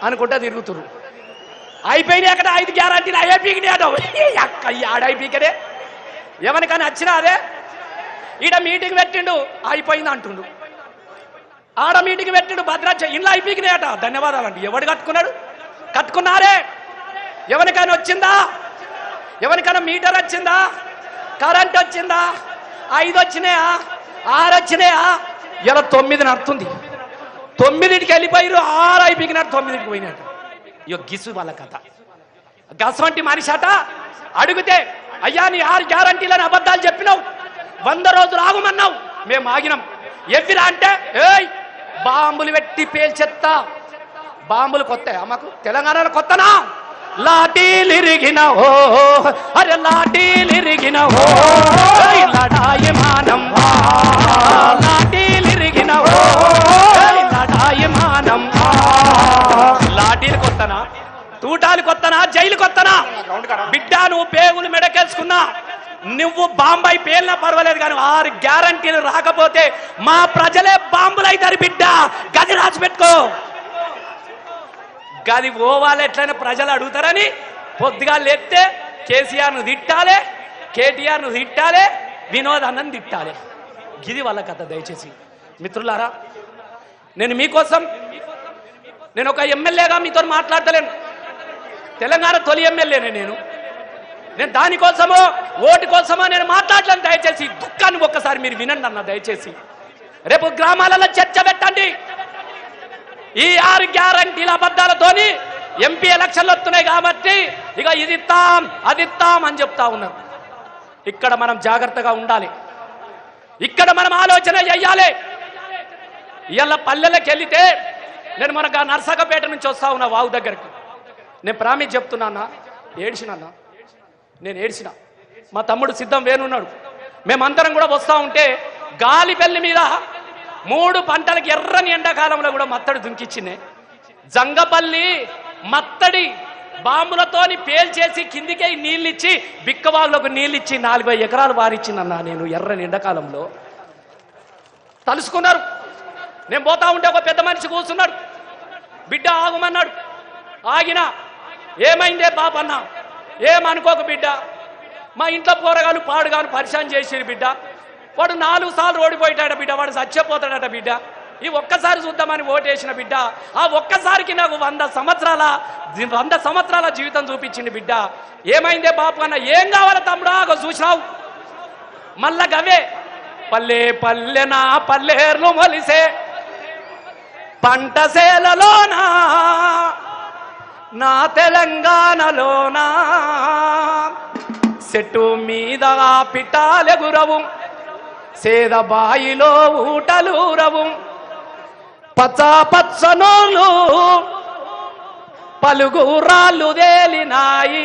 అనుకుంటా తిరుగుతురు. అయిపోయినాయి అక్కడ 5 గ్యారంటీలు అయ్యే పీకినే అట అక్క ఆడై పీకనే ఎవరికైనా వచ్చినా అదే. ఈడ మీటింగ్ పెట్టిండు అయిపోయింది అంటుండు, ఆడ మీటింగ్ పెట్టిండు భద్రాచ ఇంట్లో అయిపోయినాయి అట. ధన్యవాదాలు అండి. ఎవడు కట్టుకున్నాడు? కట్టుకున్నారే. ఎవరికైనా వచ్చిందా? ఎవరికైనా మీటర్ వచ్చిందా? కరెంట్ వచ్చిందా? 5 వచ్చినాయా? 6 వచ్చినాయా? ఇలా 9 నడుతుంది. 9కి వెళ్ళిపోయారు, 6 అయిపోయినారు, 9కి పోయినట్టు. ఇక గిసు వాళ్ళ కథ. గస్ వంటి మనిషి అట అడిగితే అయ్యా నీ 6 గ్యారంటీలని అబద్ధాలు చెప్పినావు, 100 రోజులు ఆగమన్నావు, మేము ఆగినాం. ఎవ్విరా అంటే ఏయ్ బాంబులు పెట్టి పేల్చెత్తా. బాంబులు కొత్త అమ్మకు తెలంగాణలో కొత్తనా? లాఠీలిరిగిన ఓ అరే లాఠీలిరిగిన ఓ లడాయి మానం, లాఠీలిరిగిన ఓ లడాయి మానం. లాఠీలు కొత్తనా? తూటాలు కొత్తనా? జైలు కొత్తనా? బిడ్డ నువ్వు పేగులు మెడకేసుకున్నా, నువ్వు బాంబాయి పేలినా పర్వాలేదు, కానీ 6 గ్యారంటీలు రాకపోతే మా ప్రజలే బాంబులు అవుతారు బిడ్డ. గది రాసి పెట్టుకో. గది పోవాలి ఎట్లయినా ప్రజలు అడుగుతారని పొద్దుగా లేస్తే కేసీఆర్ను తిట్టాలి, కేటీఆర్ను తిట్టాలి, వినోద్ అన్నని తిట్టాలి. గిది వాళ్ళ కథ. దయచేసి మిత్రులారా, నేను మీకోసం, నేను ఒక ఎమ్మెల్యేగా మీతో మాట్లాడతలేను. తెలంగాణ తొలి ఎమ్మెల్యేనే నేను దానికోసమో ఓటు కోసమో నేను మాట్లాడలేను. దయచేసి దుఃఖాన్ని ఒక్కసారి మీరు వినండి అన్న. దయచేసి రేపు గ్రామాలలో చర్చ పెట్టండి. ఈ 6 గ్యారంటీల అబద్ధాలతోని ఎంపీ ఎలక్షన్లు వస్తున్నాయి కాబట్టి ఇక ఇది ఇస్తాం అది ఇస్తాం అని చెప్తా ఉన్నారు. ఇక్కడ మనం జాగ్రత్తగా ఉండాలి, ఇక్కడ మనం ఆలోచన చేయాలి. ఇవాళ పల్లెలకు వెళితే నేను మనకు నర్సకపేట నుంచి వస్తా ఉన్నా వాగు దగ్గరికి. నేను ప్రామిస్ చెప్తున్నా, ఏడ్చినా, నేను ఏడ్చిన. మా తమ్ముడు సిద్ధం వేనున్నాడు, మేమందరం కూడా వస్తూ ఉంటే గాలి పెళ్లి మీద 3 పంటలకి ఎర్రని ఎండాకాలంలో కూడా మత్తడి దుంకిచ్చింది. జంగపల్లి మత్తడి బాంబులతోని పేల్చేసి కిందికే నీళ్ళిచ్చి బిక్కవాగులకు నీళ్ళిచ్చి 40 ఎకరాలు వారిచ్చిందన్నా నేను ఎర్రని ఎండాకాలంలో. తలుసుకున్నారు. నేను పోతా ఉంటే ఒక పెద్ద మనిషి కూర్చున్నాడు, బిడ్డ ఆగమన్నాడు. ఆగినా ఏమైందే బాబన్నా? ఏమనుకోక బిడ్డ, మా ఇంట్లో పోరగాలు పాడుగాను పరిశాన్ చేసేది బిడ్డ. వాడు 4 సార్లు ఓడిపోయాడట బిడ్డ, వాడు చచ్చిపోతాడట బిడ్డ. ఈ ఒక్కసారి చూద్దామని ఓటేసిన బిడ్డ, ఆ ఒక్కసారికి నాకు 100 సంవత్సరాల జీవితం చూపించింది బిడ్డ. ఏమైందే బాపు అన్న? ఏం కావాలా తమ్ముడా? చూసినావు మళ్ళా గవే పల్లె పల్లెనా పల్లెర్లు మొలిసే పంట సేలలోనా నా తెలంగాణలోనా చెట్టు మీద పిట్టాలెగురవు సేద బాయిలో ఊటలూరవు పచ్చ పచ్చనోళ్ళు పలుగు రాళ్ళు తేలినాయి.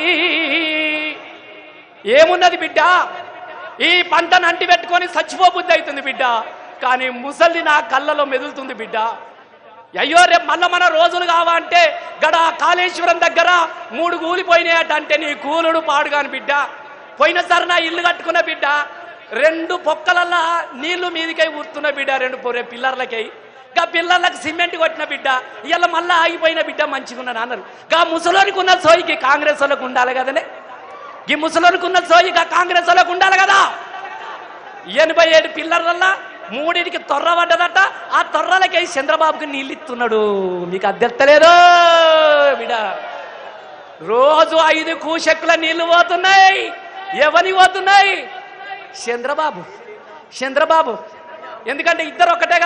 ఏమున్నది బిడ్డ? ఈ పంటను అంటి పెట్టుకొని చచ్చిపోబుద్ధి అవుతుంది బిడ్డ, కానీ ముసలి నా కళ్ళలో మెదులుతుంది బిడ్డ. అయ్యో రేపు మళ్ళీ మన రోజులు కావాలంటే గడ కాళేశ్వరం దగ్గర 3 కూలిపోయినాయట అంటే నీ కూలుడు పాడుగాను బిడ్డ. పోయినసారి నా ఇల్లు కట్టుకున్న బిడ్డ 2 పొక్కలల్లా నీళ్లు మీదికై ఊరుతున్న బిడ్డ, 2 పిల్లర్లకై. గా పిల్లర్లకు సిమెంట్ కొట్టిన బిడ్డ, ఇవాళ మళ్ళీ ఆగిపోయిన బిడ్డ. మంచిగా ఉన్న నాన్నలు గా ముసలోనికి ఉన్న సోయికి కాంగ్రెస్ వాళ్ళకు ఉండాలి కదనే. ఈ ముసలోనికి ఉన్న సోయిగా కాంగ్రెస్ వాళ్ళకు ఉండాలి కదా. 87 పిల్లర్లల్లా 3కి తొర్ర పడ్డదట, ఆ తొర్రలకై చంద్రబాబుకి నీళ్ళు ఇస్తున్నాడు. మీకు అద్దెత్తలేదు బిడ్డ. రోజు 5 కూశక్కుల నీళ్లు పోతున్నాయి. ఎవరి పోతున్నాయి? చంద్రబాబు. ఎందుకంటే ఇద్దరు ఒకటే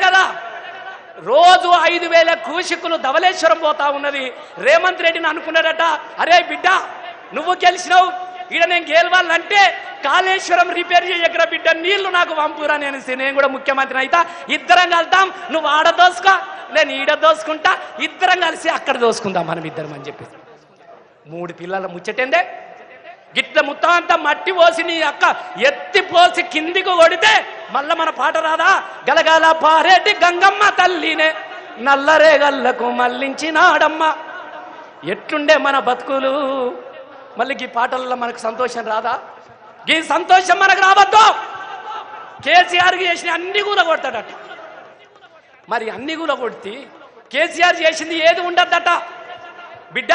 కదా. రోజు 5,000 కూశక్కులు ధవళేశ్వరం పోతా ఉన్నది. రేవంత్ రెడ్డిని అనుకున్నాడట, అరే బిడ్డ నువ్వు గెలిచినావు, ఈడ నేను గెలవాలంటే కాళేశ్వరం రిపేర్ చేయగల బిడ్డ, నీళ్లు నాకు పంపురా, నేను కూడా ముఖ్యమంత్రిని అయితా, ఇద్దరం కలుద్దాం, నువ్వు ఆడ దోసుకో నేను ఈడ దోసుకుంటా, ఇద్దరం కలిసి అక్కడ దోసుకుందాం మనం ఇద్దరం అని చెప్పి 3 పిల్లల ముచ్చటేందే. గిట్ల మొత్తం అంతా మట్టి పోసి నీ అక్క ఎత్తి పోసి కిందికి కొడితే మళ్ళా మన పాట రాదా? గలగల పారేటి గంగమ్మ తల్లినే నల్లరేగల్లకు మళ్ళించినాడమ్మ. ఎట్లుండే మన బతుకులు? మళ్ళీ ఈ పాటల్లో మనకు సంతోషం రాదా? ఈ సంతోషం మనకు రావద్దు. కేసీఆర్కి చేసిన అన్ని కూడా కొడతాడట. మరి అన్ని కూడా కొడితే కేసీఆర్ చేసింది ఏది ఉండద్దట బిడ్డ.